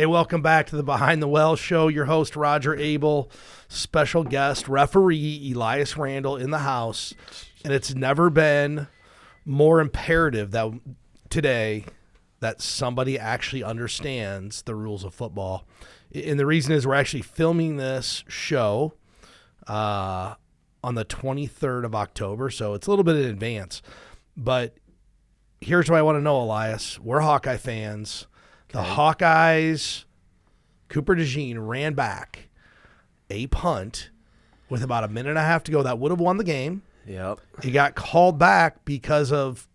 Hey, welcome back to the Behind the Well show. Your host, Roger Abel, special guest, referee Elias Randel in the house. And it's never been more imperative that today that somebody actually understands the rules of football. And the reason is we're actually filming this show on the 23rd of October, so it's a little bit in advance. But here's what I want to know, Elias. We're Hawkeye fans. Okay. The Hawkeyes, Cooper DeJean ran back a punt with about a minute and a half to go that would have won the game. Yep. He got called back because of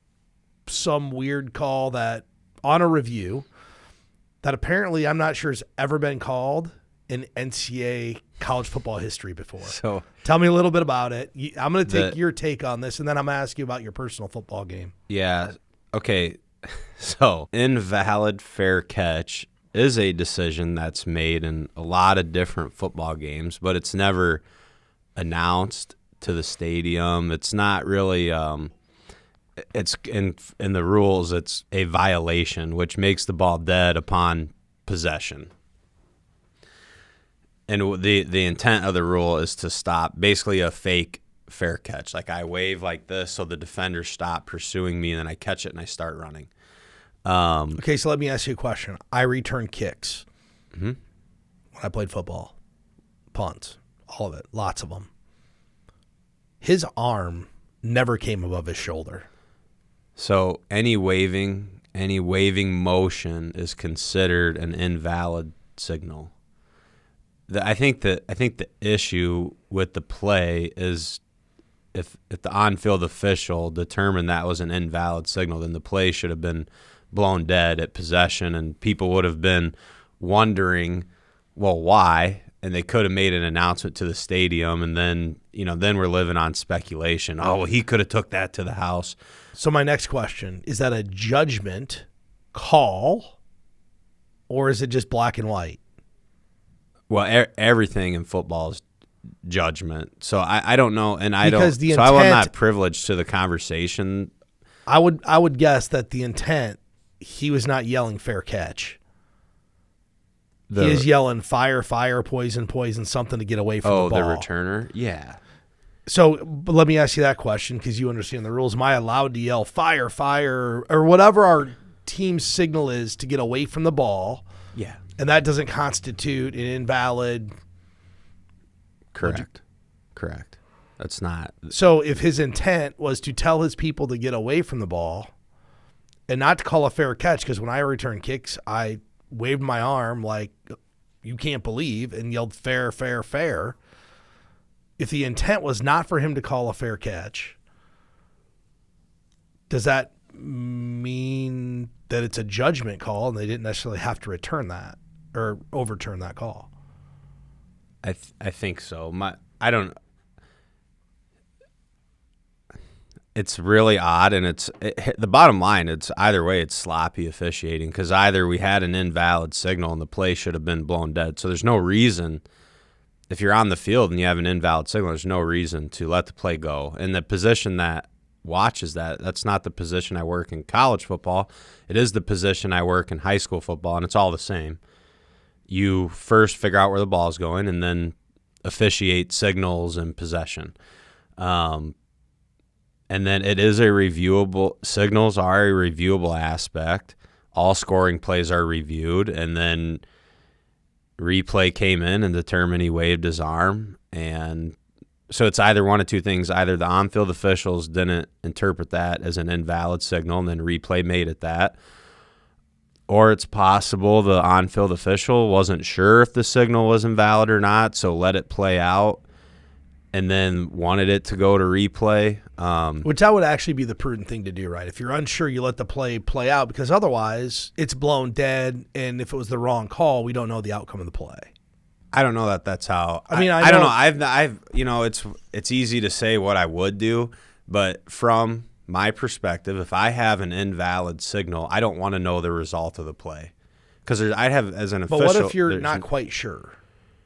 some weird call that on a review that apparently I'm not sure has ever been called in NCAA college football history before. So tell me a little bit about it. I'm going to take your take on this, and then I'm going to ask you about your personal football game. Yeah. Okay. So invalid fair catch is a decision that's made in a lot of different football games, but it's never announced to the stadium. It's not really it's in the rules, it's a violation, which makes the ball dead upon possession. And the intent of the rule is to stop basically a fake fair catch. Like I wave like this so the defenders stop pursuing me, and then I catch it and I start running. Okay, so let me ask you a question. I return kicks when I played football, punts, all of it, lots of them. His arm never came above his shoulder. So any waving motion is considered an invalid signal. I think the issue with the play is if the on-field official determined that was an invalid signal, then the play should have been blown dead at possession, and people would have been wondering, well, why? And they could have made an announcement to the stadium, and then we're living on speculation. Oh, well, he could have took that to the house. So my next question, is that a judgment call, or is it just black and white? Well, everything in football is judgment. So I don't know, and I because don't. So I'm not privileged to the conversation. I would guess that the intent, he was not yelling fair catch. He is yelling fire, fire, poison, poison, something to get away from the ball. Oh, the returner? Yeah. So but let me ask you that question because you understand the rules. Am I allowed to yell fire, fire, or whatever our team signal is to get away from the ball? Yeah. And that doesn't constitute an invalid. Correct. That's not. So if his intent was to tell his people to get away from the ball and not to call a fair catch, because when I return kicks, I waved my arm like you can't believe and yelled fair, fair, fair. If the intent was not for him to call a fair catch, does that mean that it's a judgment call and they didn't necessarily have to return that or overturn that call? I think so. I don't. It's really odd, and the bottom line. It's either way. It's sloppy officiating because either we had an invalid signal and the play should have been blown dead. So there's no reason. If you're on the field and you have an invalid signal, there's no reason to let the play go. And the position that watches that's not the position I work in college football. It is the position I work in high school football, and it's all the same. You first figure out where the ball is going and then officiate signals and possession. And then it is signals are a reviewable aspect. All scoring plays are reviewed, and then replay came in and determined he waved his arm. And so it's either one of two things. Either the on-field officials didn't interpret that as an invalid signal and then replay made it that, or it's possible the on-field official wasn't sure if the signal was invalid or not, so let it play out and then wanted it to go to replay. Which that would actually be the prudent thing to do, right? If you're unsure, you let the play out because otherwise it's blown dead, and if it was the wrong call, we don't know the outcome of the play. I don't know that's how. I mean, I don't know. I've it's easy to say what I would do, but from my perspective, if I have an invalid signal, I don't want to know the result of the play because I'd have as an official. But what if you're not quite sure?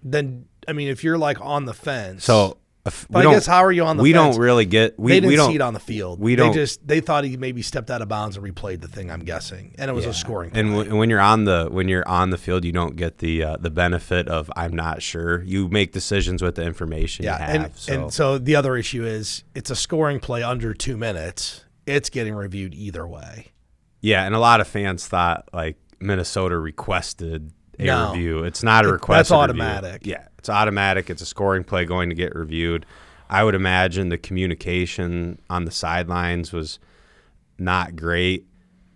Then I mean, if you're like on the fence, so But I guess how are you on the we fence? don't really get They we didn't don't see it on the field. They thought he maybe stepped out of bounds and replayed the thing, I'm guessing. And it was a scoring play. And when you're on the field, you don't get the benefit of I'm not sure. You make decisions with the information you have. And so the other issue is it's a scoring play under 2 minutes. It's getting reviewed either way. Yeah, and a lot of fans thought like Minnesota requested a review. It's not a request. That's automatic. Review. Yeah, it's automatic. It's a scoring play going to get reviewed. I would imagine the communication on the sidelines was not great.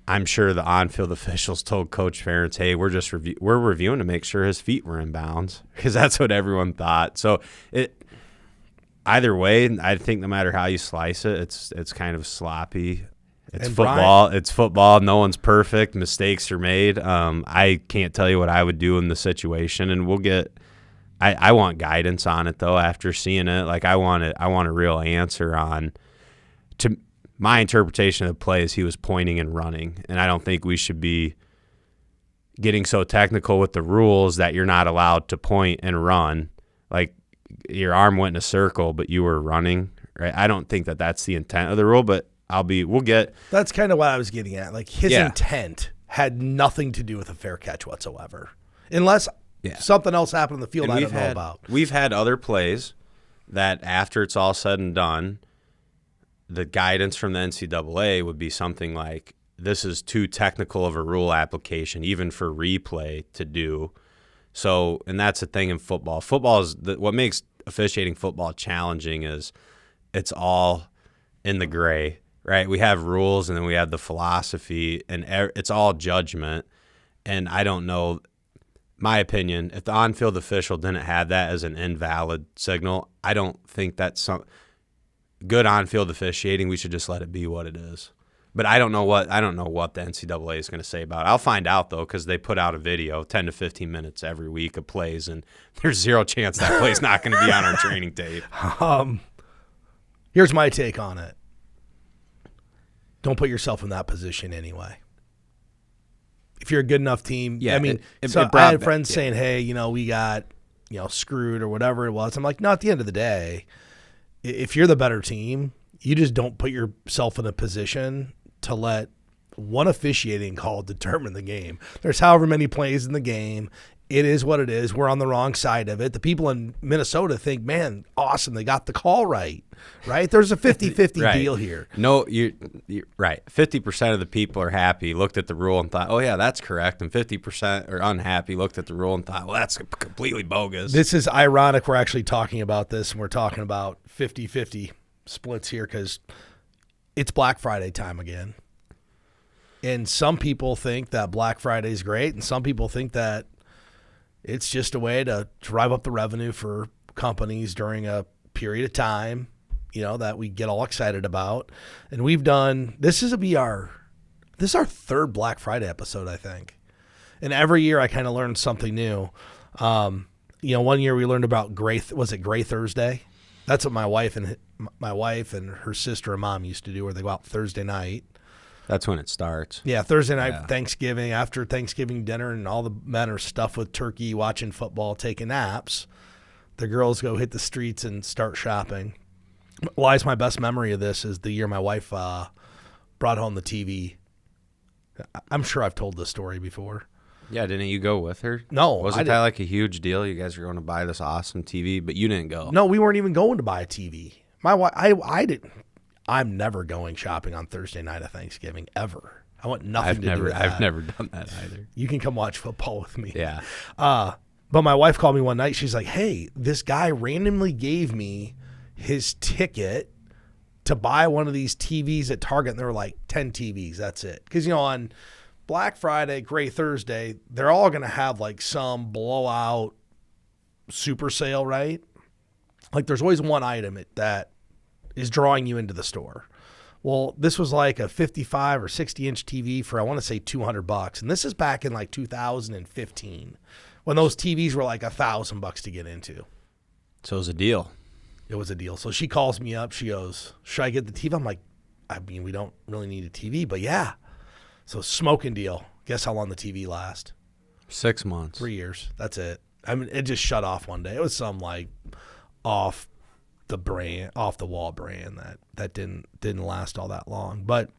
I'm sure the on-field officials told Coach Ferentz, "Hey, we're reviewing to make sure his feet were in bounds," because that's what everyone thought. So either way, I think no matter how you slice it, it's kind of sloppy. It's football. It's football. No one's perfect. Mistakes are made. I can't tell you what I would do in the situation, and we'll get. I want guidance on it though. After seeing it, like I want a real answer on. To my interpretation of the play is he was pointing and running, and I don't think we should be getting so technical with the rules that you're not allowed to point and run. Like your arm went in a circle, but you were running. Right? I don't think that that's the intent of the rule, but. We'll get. That's kind of what I was getting at. Like his intent had nothing to do with a fair catch whatsoever, unless something else happened on the field I don't know about. We've had other plays that after it's all said and done, the guidance from the NCAA would be something like, "This is too technical of a rule application, even for replay to do." So, and that's the thing in football. Football is what makes officiating football challenging is it's all in the gray. Right, we have rules and then we have the philosophy, and it's all judgment. And I don't know, my opinion, if the on-field official didn't have that as an invalid signal, I don't think that's some good on-field officiating. We should just let it be what it is. But I don't know what the NCAA is going to say about it. I'll find out though, because they put out a video, 10 to 15 minutes every week of plays, and there's zero chance that play's not going to be on our training tape. Here's my take on it. Don't put yourself in that position anyway. If you're a good enough team, I mean, I had friends saying, "Hey, we got, screwed or whatever it was." I'm like, no. At the end of the day, if you're the better team, you just don't put yourself in a position to let one officiating call determine the game. There's however many plays in the game. It is what it is. We're on the wrong side of it. The people in Minnesota think, man, awesome, they got the call right? There's a 50-50 deal here. No, you're right. 50% of the people are happy, looked at the rule and thought, oh, yeah, that's correct. And 50% are unhappy, looked at the rule and thought, well, that's completely bogus. This is ironic. We're actually talking about this, and we're talking about 50-50 splits here because it's Black Friday time again. And some people think that Black Friday is great, and some people think that it's just a way to drive up the revenue for companies during a period of time, that we get all excited about. And we've done, this is our third Black Friday episode, I think. And every year I kind of learned something new. One year we learned about Gray Thursday? That's what my wife and her sister and mom used to do, where they go out Thursday night. That's when it starts. Yeah, Thursday night, Thanksgiving, after Thanksgiving dinner, and all the men are stuffed with turkey, watching football, taking naps. The girls go hit the streets and start shopping. Elias, my best memory of this is the year my wife brought home the TV. I'm sure I've told this story before. Yeah, didn't you go with her? No. Wasn't that like a huge deal? You guys were going to buy this awesome TV, but you didn't go. No, we weren't even going to buy a TV. My wife, I didn't. I'm never going shopping on Thursday night of Thanksgiving, ever. I want nothing to do with that. I've never done that either. You can come watch football with me. Yeah. But my wife called me one night. She's like, hey, this guy randomly gave me his ticket to buy one of these TVs at Target. And there were like 10 TVs. That's it. Because, on Black Friday, Gray Thursday, they're all going to have like some blowout super sale, right? Like there's always one item that is drawing you into the store. Well, this was like a 55 or 60 inch TV for, I want to say $200. And this is back in like 2015 when those TVs were like $1,000 to get into. So it was a deal. It was a deal. So she calls me up. She goes, should I get the TV? I'm like, we don't really need a TV, but yeah. So smoking deal. Guess how long the TV lasts? 6 months. 3 years. That's it. It just shut off one day. It was some like off off the wall brand that didn't last all that long. But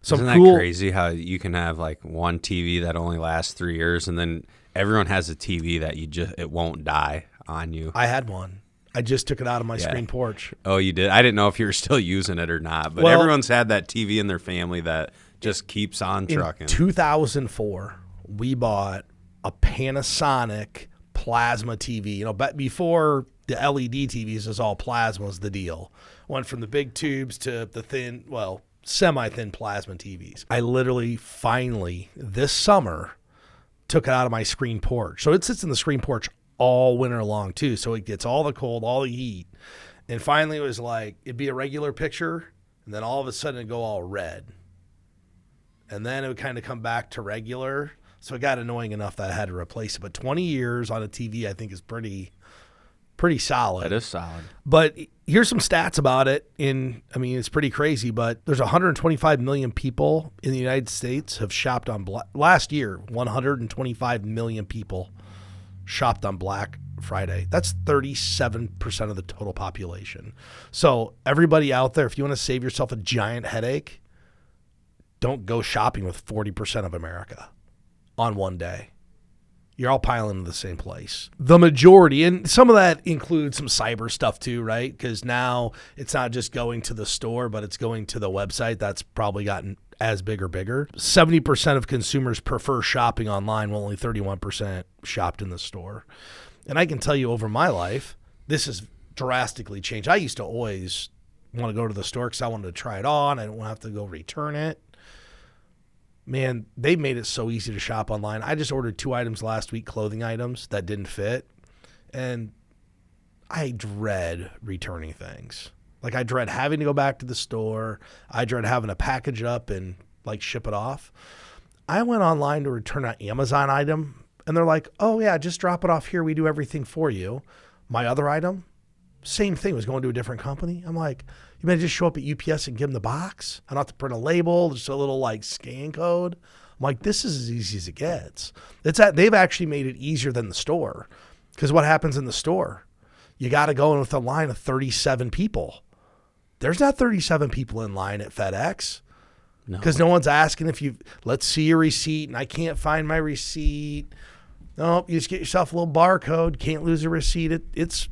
isn't that crazy how you can have like one TV that only lasts 3 years, and then everyone has a TV that it won't die on you. I had one. I just took it out of my screen porch. Oh, you did? I didn't know if you were still using it or not, but everyone's had that TV in their family that just keeps on trucking. In 2004, we bought a Panasonic plasma TV. But before the LED TVs, was all plasma was the deal. Went from the big tubes to the thin, semi-thin plasma TVs. I literally finally this summer took it out of my screen porch. So it sits in the screen porch all winter long too. So it gets all the cold, all the heat. And finally it was like, it'd be a regular picture and then all of a sudden it'd go all red. And then it would kind of come back to regular. So it got annoying enough that I had to replace it. But 20 years on a TV I think is pretty solid. That is solid. But here's some stats about it. It's pretty crazy, but there's 125 million people in the United States have shopped on last year. 125 million people shopped on Black Friday. That's 37% of the total population. So everybody out there, if you want to save yourself a giant headache, don't go shopping with 40% of America on one day. You're all piling into the same place. The majority, and some of that includes some cyber stuff too, right? Because now it's not just going to the store, but it's going to the website. That's probably gotten as big or bigger. 70% of consumers prefer shopping online, while only 31% shopped in the store. And I can tell you over my life, this has drastically changed. I used to always want to go to the store because I wanted to try it on. I didn't want to have to go return it. Man, they made it so easy to shop online. I just ordered 2 items last week, clothing items that didn't fit. And I dread returning things. Like I dread having to go back to the store. I dread having to package it up and ship it off. I went online to return an Amazon item and they're like, oh yeah, just drop it off here. We do everything for you. My other item, same thing, was going to a different company. I'm like, you better just show up at UPS and give them the box. I don't have to print a label, just a little scan code. I'm like, this is as easy as it gets. They've actually made it easier than the store. Because what happens in the store? You got to go in with a line of 37 people. There's not 37 people in line at FedEx. Because no one's asking let's see your receipt, and I can't find my receipt. Nope, you just get yourself a little barcode. Can't lose a receipt. It's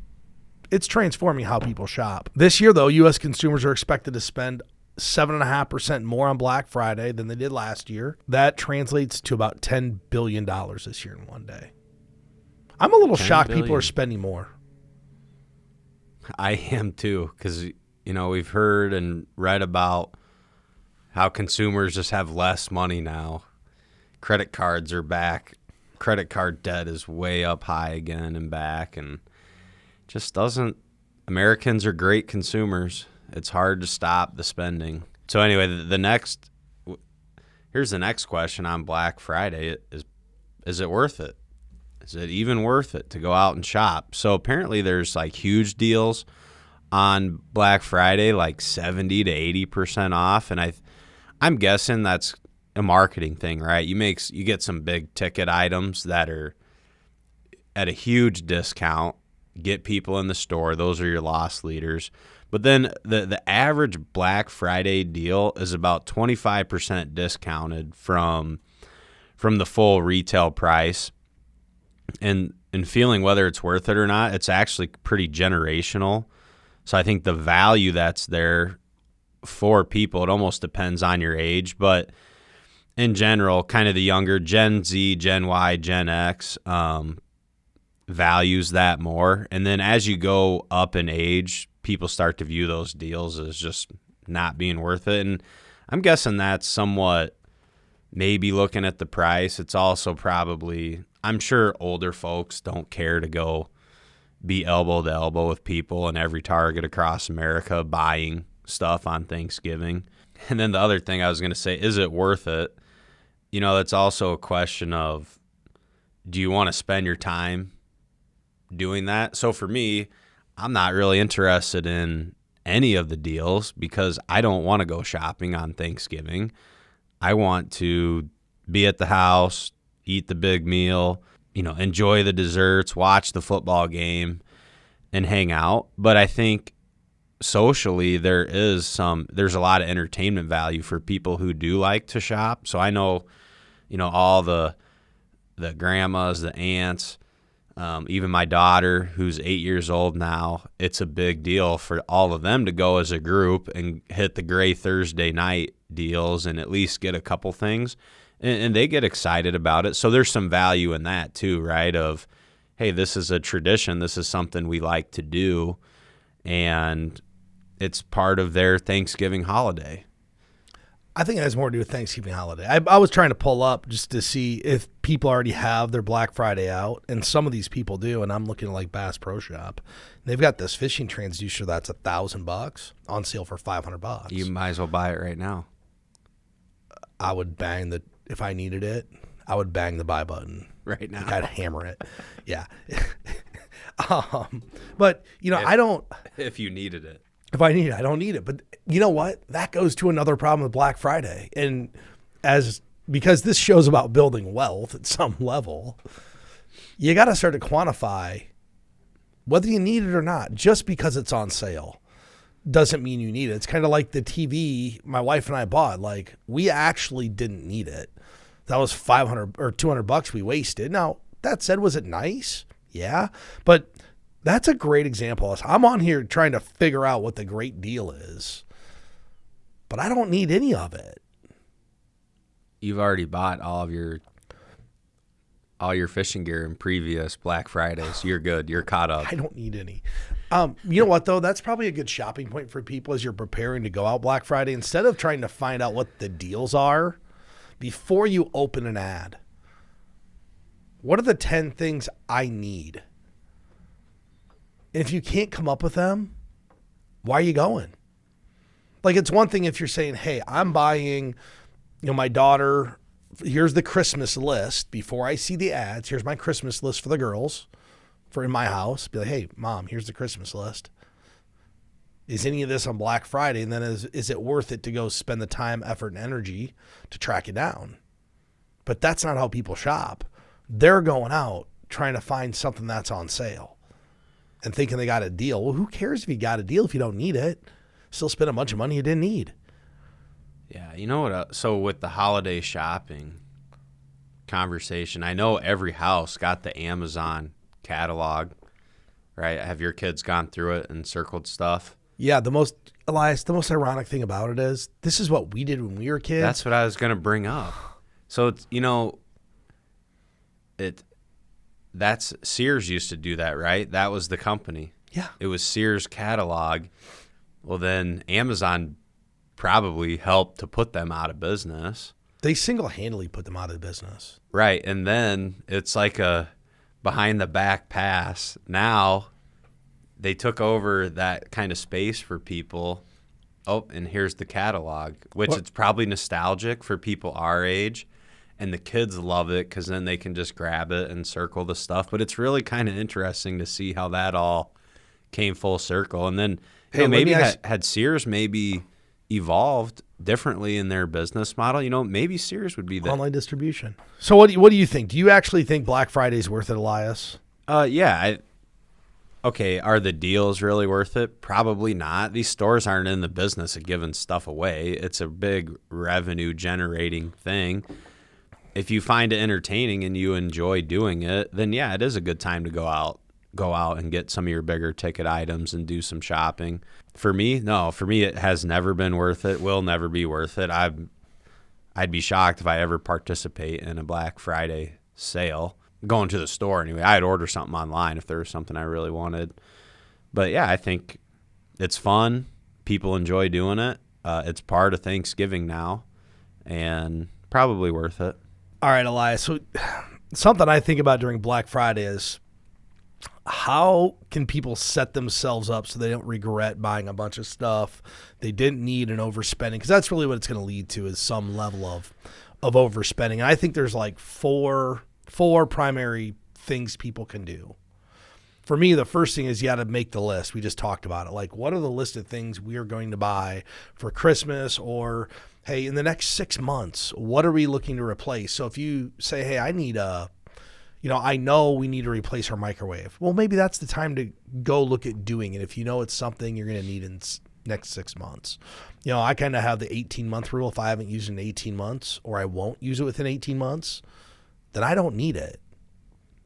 transforming how people shop. This year, though, U.S. consumers are expected to spend 7.5% more on Black Friday than they did last year. That translates to about $10 billion this year in one day. I'm a little shocked people are spending more. I am too, because we've heard and read about how consumers just have less money now. Credit cards are back. Credit card debt is way up high again and back, and just doesn't. Americans are great consumers. It's hard to stop the spending. So anyway, here's the next question on Black Friday: is it worth it? Is it even worth it to go out and shop? So apparently there's huge deals on Black Friday, 70 to 80% off, and I'm guessing that's a marketing thing, right? You get some big ticket items that are at a huge discount. Get people in the store. Those are your loss leaders. But then the average Black Friday deal is about 25% discounted from the full retail price. And feeling whether it's worth it or not, it's actually pretty generational. So I think the value that's there for people, it almost depends on your age. But in general, kind of the younger Gen Z, Gen Y, Gen X, values that more. And then as you go up in age, people start to view those deals as just not being worth it. And I'm guessing that's somewhat maybe looking at the price. It's also probably, I'm sure older folks don't care to go be elbow to elbow with people in every Target across America buying stuff on Thanksgiving. And then the other thing I was going to say, is it worth it? That's also a question of, do you want to spend your time doing that? So for me, I'm not really interested in any of the deals because I don't want to go shopping on Thanksgiving. I want to be at the house, eat the big meal, enjoy the desserts, watch the football game. and hang out. But I think socially there's a lot of entertainment value for people who do like to shop. So I know, all the grandmas, the aunts, even my daughter who's 8 years old now, it's a big deal for all of them to go as a group and hit the Gray Thursday night deals and at least get a couple things. And they get excited about it. So there's some value in that too, right? Of, hey, this is a tradition. This is something we like to do. And it's part of their Thanksgiving holiday. I think it has more to do with Thanksgiving holiday. I was trying to pull up just to see if people already have their Black Friday out, and some of these people do. And I'm looking at like Bass Pro Shop. They've got this fishing transducer that's $1,000 on sale for $500. You might as well buy it right now. I would if I needed it, I would bang the buy button right now. I'd hammer it. Yeah. But I don't. If you needed it. If I need it, I don't need it. But you know what? That goes to another problem with Black Friday. And because this show's about building wealth at some level, you got to start to quantify whether you need it or not. Just because it's on sale doesn't mean you need it. It's kind of like the TV my wife and I bought. Like, we actually didn't need it. That was $500 or $200 we wasted. Now, that said, was it nice? Yeah. But that's a great example. I'm on here trying to figure out what the great deal is, but I don't need any of it. You've already bought all your fishing gear in previous Black Fridays. You're good. You're caught up. I don't need any. You know what, though? That's probably a good shopping point for people as you're preparing to go out Black Friday. Instead of trying to find out what the deals are before you open an ad, what are the 10 things I need? And if you can't come up with them, why are you going? Like, it's one thing if you're saying, hey, I'm buying, my daughter, here's the Christmas list. Before I see the ads, here's my Christmas list for the girls for in my house. Be like, hey, Mom, here's the Christmas list. Is any of this on Black Friday? And then is it worth it to go spend the time, effort, and energy to track it down? But that's not how people shop. They're going out trying to find something that's on sale and thinking they got a deal. Well, who cares if you got a deal if you don't need it? Still spend a bunch of money you didn't need. Yeah, you know what? So with the holiday shopping conversation, I know every house got the Amazon catalog, right? Have your kids gone through it and circled stuff? Yeah, Elias, the most ironic thing about it is this is what we did when we were kids. That's what I was going to bring up. So, that's Sears used to do that, right? That was the company. Yeah. It was Sears catalog. Well, then Amazon probably helped to put them out of business. They single-handedly put them out of business. Right. And then it's like a behind-the-back pass. Now they took over that kind of space for people. Oh, and here's the catalog, which it's probably nostalgic for people our age. And the kids love it because then they can just grab it and circle the stuff. But it's really kind of interesting to see how that all came full circle. And then maybe had Sears maybe evolved differently in their business model, maybe Sears would be the online distribution. So what do you think? Do you actually think Black Friday's worth it, Elias? Yeah. Okay, are the deals really worth it? Probably not. These stores aren't in the business of giving stuff away. It's a big revenue generating thing. If you find it entertaining and you enjoy doing it, then yeah, it is a good time to go out and get some of your bigger ticket items and do some shopping. For me, no. For me, it has never been worth it. Will never be worth it. I'd be shocked if I ever participate in a Black Friday sale. Going to the store anyway. I'd order something online if there was something I really wanted. But yeah, I think it's fun. People enjoy doing it. It's part of Thanksgiving now, and probably worth it. All right, Elias. So something I think about during Black Friday is how can people set themselves up so they don't regret buying a bunch of stuff they didn't need and overspending? Because that's really what it's going to lead to is some level of overspending. And I think there's like four primary things people can do. For me, the first thing is you got to make the list. We just talked about it. Like, what are the list of things we are going to buy for Christmas or, hey, in the next 6 months, what are we looking to replace? So if you say, hey, I need a I know we need to replace our microwave. Well, maybe that's the time to go look at doing it if you know it's something you're going to need in next 6 months. I kind of have the 18-month rule. If I haven't used it in 18 months or I won't use it within 18 months, then I don't need it.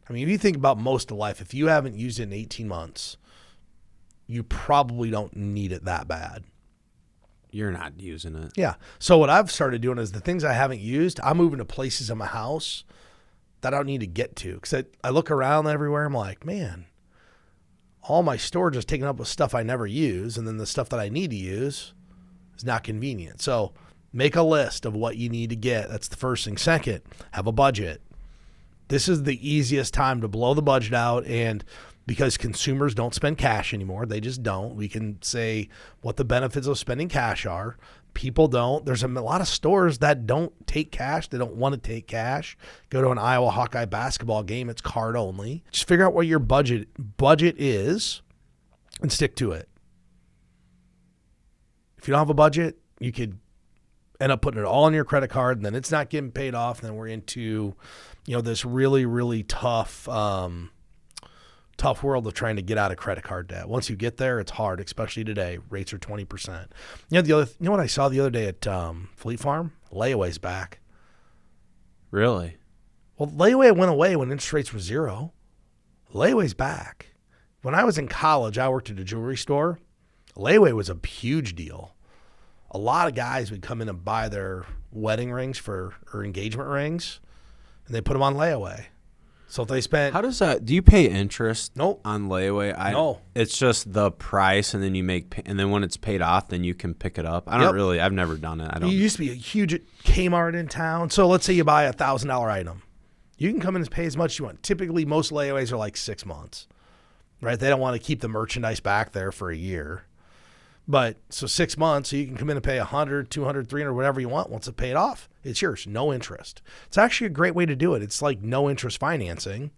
I mean, if you think about most of life, if you haven't used it in 18 months, you probably don't need it that bad. You're not using it. Yeah. So what I've started doing is the things I haven't used, I'm moving to places in my house that I don't need to get to. Because I look around everywhere, I'm like, man, all my storage is taken up with stuff I never use, and then the stuff that I need to use is not convenient. So make a list of what you need to get. That's the first thing. Second, have a budget. This is the easiest time to blow the budget out, and because consumers don't spend cash anymore, they just don't. We can say what the benefits of spending cash are. People don't. There's a lot of stores that don't take cash. They don't want to take cash. Go to an Iowa Hawkeye basketball game. It's card only. Just figure out what your budget is and stick to it. If you don't have a budget, you could end up putting it all on your credit card, and then it's not getting paid off. And then we're into, this really, really tough world of trying to get out of credit card debt. Once you get there, it's hard, especially today. Rates are 20%. You know what I saw the other day at Fleet Farm? Layaway's back. Really? Well, layaway went away when interest rates were 0. Layaway's back. When I was in college, I worked at a jewelry store. Layaway was a huge deal. A lot of guys would come in and buy their wedding rings or engagement rings, and they put them on layaway. So if they spent... How does that... Do you pay interest Nope. on layaway? No. It's just the price, and then and then when it's paid off, then you can pick it up. I've never done it. You used to be a huge at Kmart in town. So let's say you buy a $1,000 item. You can come in and pay as much as you want. Typically, most layaways are like 6 months, right? They don't want to keep the merchandise back there for a year. But so 6 months, so you can come in and pay $100, $200, $300, whatever you want. Once it's paid off, it's yours, no interest. It's actually a great way to do it. It's like no interest financing.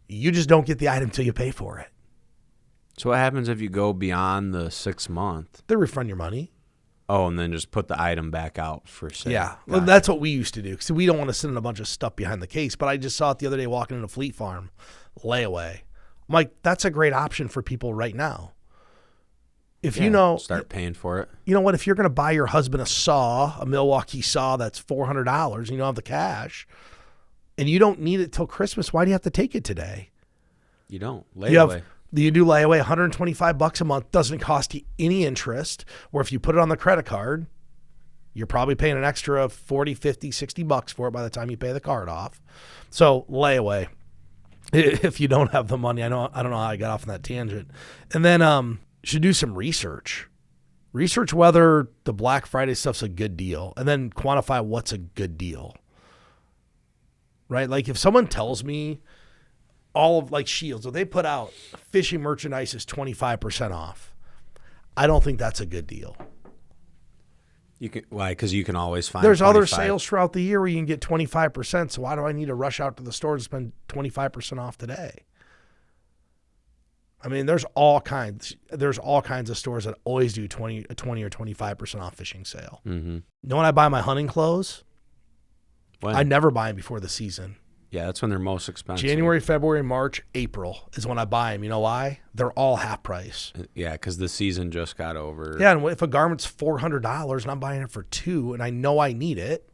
You just don't get the item until you pay for it. So what happens if you go beyond the 6 month? They refund your money. Oh, and then just put the item back out for sale. Yeah, well, that's what we used to do. Because we don't want to send in a bunch of stuff behind the case. But I just saw it the other day walking into Fleet Farm, layaway. I'm like, that's a great option for people right now. If start paying for it. You know what? If you're going to buy your husband a Milwaukee saw that's $400, and you don't have the cash, and you don't need it till Christmas, why do you have to take it today? You don't. Layaway. You do layaway, $125 a month, doesn't cost you any interest, or if you put it on the credit card, you're probably paying an extra $40, $50, $60 for it by the time you pay the card off. So layaway, if you don't have the money. I don't know how I got off on that tangent. And then should do some research. Research whether the Black Friday stuff's a good deal, and then quantify what's a good deal. Right? Like if someone tells me all of like Shields, if they put out fishing merchandise is 25% off, I don't think that's a good deal. Why? Because you can always find. There's 25. other sales throughout the year where you can get 25%. So why do I need to rush out to the store to spend 25% off today? I mean, there's all kinds of stores that always do 20 or 25% off fishing sale. Mm-hmm. You know when I buy my hunting clothes? When? I never buy them before the season. Yeah, that's when they're most expensive. January, February, March, April is when I buy them. You know why? They're all half price. Yeah, because the season just got over. Yeah, and if a garment's $400 and I'm buying it for $200 and I know I need it,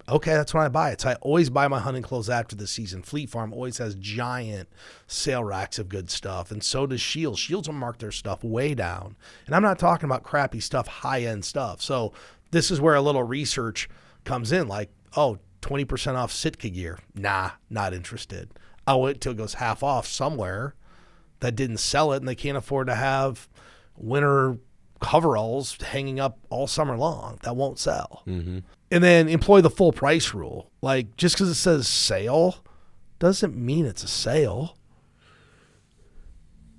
okay, that's when I buy it. So I always buy my hunting clothes after the season. Fleet Farm always has giant sale racks of good stuff, and so does Shields. Shields will mark their stuff way down. And I'm not talking about crappy stuff, high-end stuff. So this is where a little research comes in, like, 20% off Sitka gear. Nah, not interested. I'll wait till it goes half off somewhere that didn't sell it, and they can't afford to have winter coveralls hanging up all summer long. That won't sell. Mm-hmm. And then employ the full price rule. Like, just because it says sale doesn't mean it's a sale.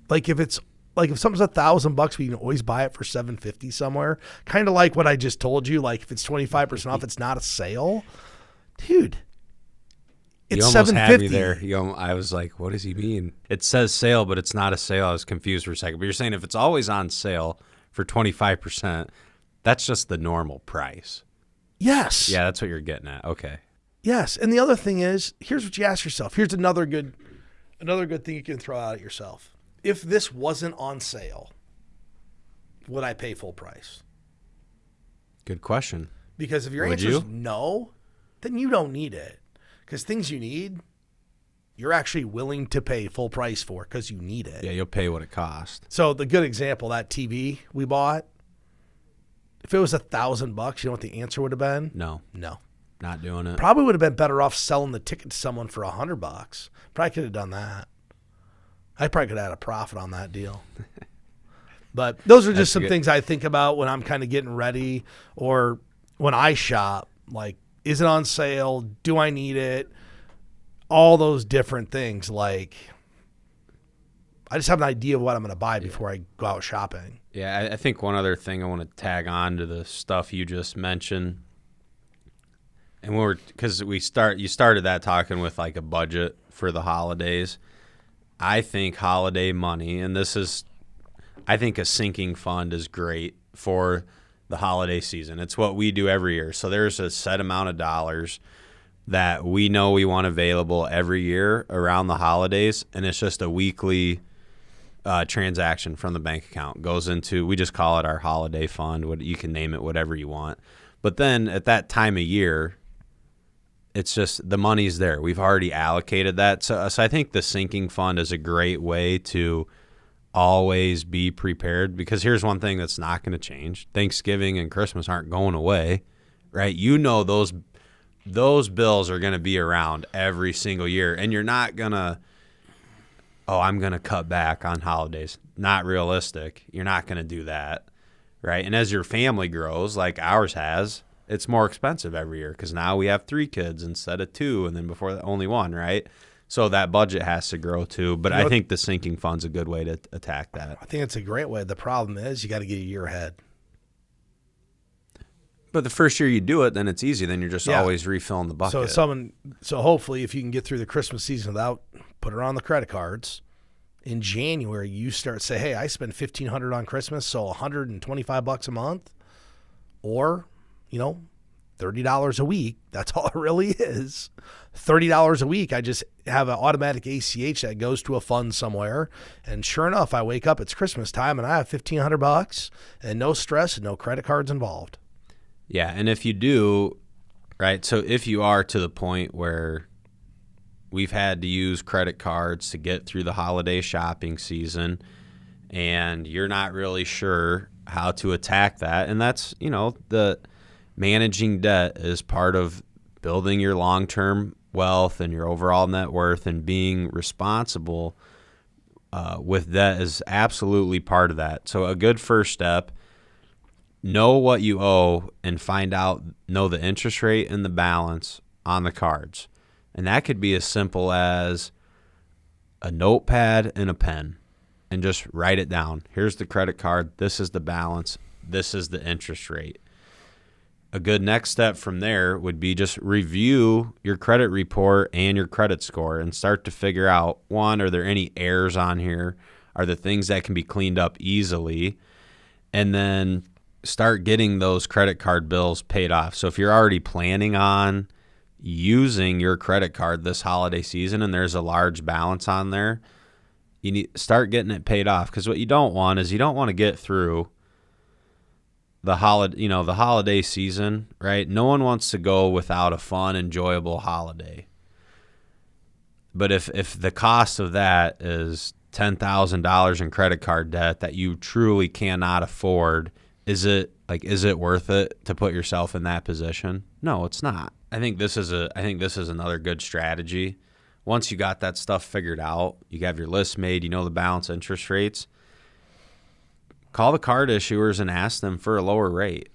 Like, if something's $1,000, but you can always buy it for $750 somewhere. Kind of like what I just told you. Like, if it's 25% off, it's not a sale. Dude, it's $750. You almost had me there. I was like, what does he mean? It says sale, but it's not a sale. I was confused for a second. But you're saying if it's always on sale for 25%, that's just the normal price. Yes. Yeah, that's what you're getting at. Okay. Yes. And the other thing is, here's what you ask yourself. Here's another good thing you can throw out at yourself. If this wasn't on sale, would I pay full price? Good question. Because if your answer is no, then you don't need it. Because things you need, you're actually willing to pay full price for because you need it. Yeah, you'll pay what it costs. So the good example, that TV we bought, if it was $1,000, you know what the answer would have been? No. Not doing it. Probably would have been better off selling the ticket to someone for $100. Probably could have done that. I probably could have had a profit on that deal. But those are just some things I think about when I'm kind of getting ready or when I shop. Like, is it on sale? Do I need it? All those different things. Like, I just have an idea of what I'm going to buy before I go out shopping. Yeah, I think one other thing I want to tag on to the stuff you just mentioned, and you started that talking with like a budget for the holidays. I think holiday money, and I think a sinking fund is great for the holiday season. It's what we do every year. So there's a set amount of dollars that we know we want available every year around the holidays, and it's just a weekly transaction from the bank account. Goes into, we just call it our holiday fund. You can name it whatever you want. But then at that time of year, it's just the money's there. We've already allocated that. So I think the sinking fund is a great way to always be prepared, because here's one thing that's not going to change. Thanksgiving and Christmas aren't going away, right? You know those bills are going to be around every single year, and you're not going to, I'm going to cut back on holidays. Not realistic. You're not going to do that, right? And as your family grows, like ours has, it's more expensive every year because now we have 3 kids instead of 2, and then before that, only 1, right? So that budget has to grow too. But I think the sinking fund's a good way to attack that. I think it's a great way. The problem is you got to get a year ahead. But the first year you do it, then it's easy. Then you're just always refilling the bucket. So hopefully if you can get through the Christmas season without putting it on the credit cards, in January you start say, hey, I spend $1,500 on Christmas, so $125 a month, or $30 a week. That's all it really is. $30 a week. I just have an automatic ACH that goes to a fund somewhere. And sure enough, I wake up, it's Christmas time, and I have $1,500 and no stress and no credit cards involved. Yeah. And if you do, right, so if you are to the point where we've had to use credit cards to get through the holiday shopping season and you're not really sure how to attack that, and that's, the managing debt is part of building your long-term wealth and your overall net worth, and being responsible with debt is absolutely part of that. So a good first step, know what you owe and know the interest rate and the balance on the cards. And that could be as simple as a notepad and a pen, and just write it down. Here's the credit card. This is the balance. This is the interest rate. A good next step from there would be just review your credit report and your credit score and start to figure out, one, are there any errors on here? Are there things that can be cleaned up easily? And then start getting those credit card bills paid off. So if you're already planning on using your credit card this holiday season and there's a large balance on there, you need to start getting it paid off, because what you don't want is you don't want to get through the holiday season, right? No one wants to go without a fun, enjoyable holiday. But if the cost of that is $10,000 in credit card debt that you truly cannot afford, is it worth it to put yourself in that position? No, it's not. I think this is another good strategy. Once you got that stuff figured out, you have your list made, the balance interest rates, call the card issuers and ask them for a lower rate.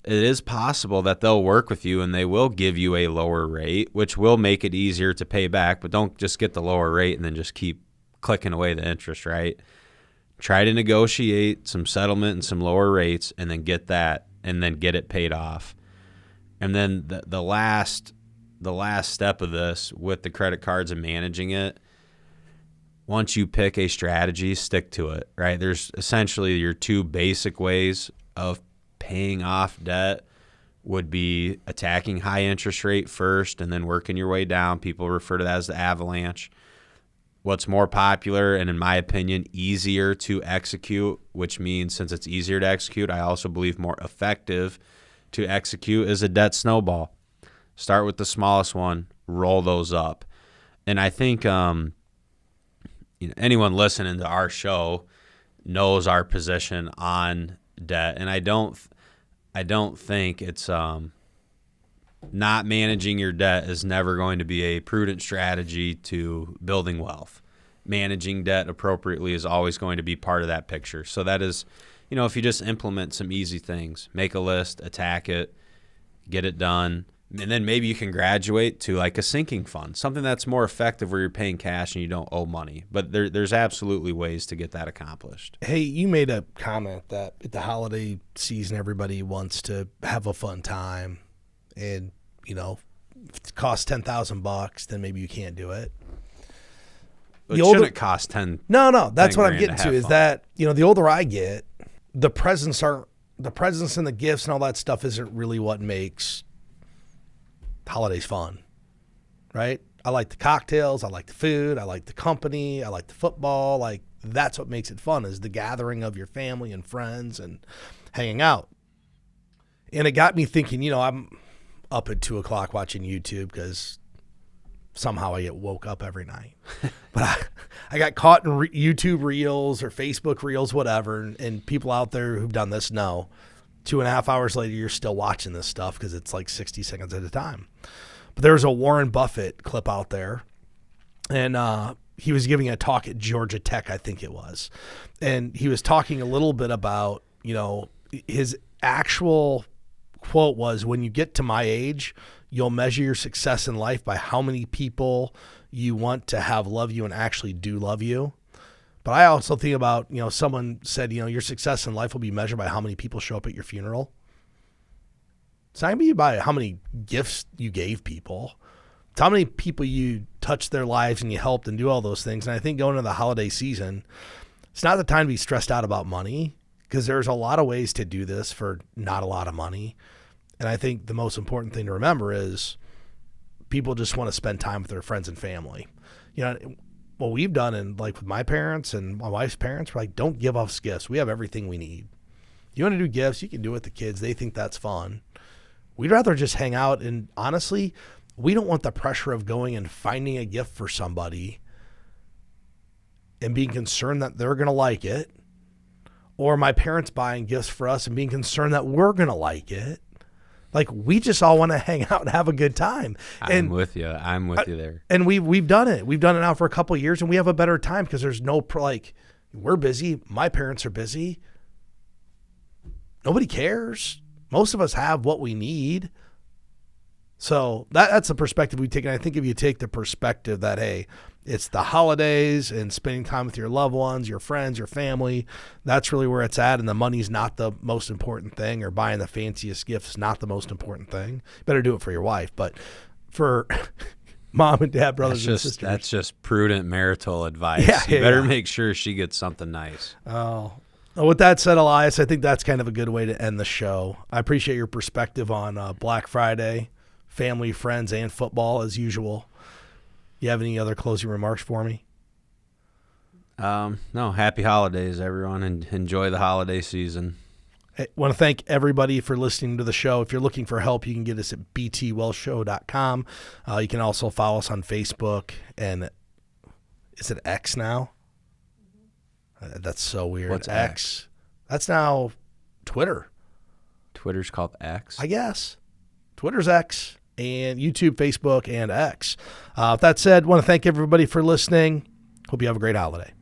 It is possible that they'll work with you and they will give you a lower rate, which will make it easier to pay back, but don't just get the lower rate and then just keep clicking away the interest, right? Try to negotiate some settlement and some lower rates, and then get that, and then get it paid off. And then the last step of this with the credit cards and managing it, once you pick a strategy, stick to it, right? There's essentially your 2 basic ways of paying off debt. would be attacking high interest rate first and then working your way down. People refer to that as the avalanche. What's more popular and, in my opinion, easier to execute, which means since it's easier to execute, I also believe more effective to execute, is a debt snowball. Start with the smallest one, roll those up. And I think anyone listening to our show knows our position on debt, and I don't think it's not managing your debt is never going to be a prudent strategy to building wealth. Managing debt appropriately is always going to be part of that picture. So that is, if you just implement some easy things, make a list, attack it, get it done, and then maybe you can graduate to like a sinking fund, something that's more effective where you're paying cash and you don't owe money. But there's absolutely ways to get that accomplished. Hey, you made a comment that at the holiday season, everybody wants to have a fun time. And, if it costs $10,000, then maybe you can't do it. It shouldn't cost 10. No, that's what I'm getting to. Is fun. that the older I get, the presents and the gifts and all that stuff isn't really what makes holidays fun, right? I like the cocktails, I like the food, I like the company, I like the football. Like that's what makes it fun, is the gathering of your family and friends and hanging out. And it got me thinking. I'm up at 2:00 watching YouTube because somehow I get woke up every night. But I got caught in YouTube Reels or Facebook Reels, whatever, and people out there who've done this know 2.5 hours later you're still watching this stuff because it's like 60 seconds at a time. But there was a Warren Buffett clip out there, and he was giving a talk at Georgia Tech, I think it was. And he was talking a little bit about, his actual quote was, when you get to my age, you'll measure your success in life by how many people you want to have love you and actually do love you. But I also think about, someone said, your success in life will be measured by how many people show up at your funeral. It's not going to be by how many gifts you gave people. It's how many people you touched their lives and you helped and do all those things. And I think going into the holiday season, it's not the time to be stressed out about money, because there's a lot of ways to do this for not a lot of money. And I think the most important thing to remember is people just want to spend time with their friends and family. What we've done, and like with my parents and my wife's parents, we're like, don't give us gifts. We have everything we need. You want to do gifts, you can do it with the kids. They think that's fun. We'd rather just hang out. And honestly, we don't want the pressure of going and finding a gift for somebody and being concerned that they're going to like it, or my parents buying gifts for us and being concerned that we're going to like it. Like, we just all want to hang out and have a good time. I'm with you there. And we've done it. We've done it now for a couple of years, and we have a better time because there's no, we're busy. My parents are busy. Nobody cares. Most of us have what we need. So that's the perspective we take. And I think if you take the perspective that, hey, it's the holidays and spending time with your loved ones, your friends, your family, that's really where it's at. And the money's not the most important thing, or buying the fanciest gifts not the most important thing. Better do it for your wife. But for mom and dad, brothers and sisters. That's just prudent marital advice. You better make sure she gets something nice. Oh. Well, with that said, Elias, I think that's kind of a good way to end the show. I appreciate your perspective on Black Friday, family, friends, and football as usual. You have any other closing remarks for me? No. Happy holidays, everyone, and enjoy the holiday season. I want to thank everybody for listening to the show. If you're looking for help, you can get us at btwellshow.com. You can also follow us on Facebook, and is it X now? That's so weird. What's X? That's now Twitter. Twitter's called X? I guess. Twitter's X, and YouTube, Facebook, and X. With that said, I want to thank everybody for listening. Hope you have a great holiday.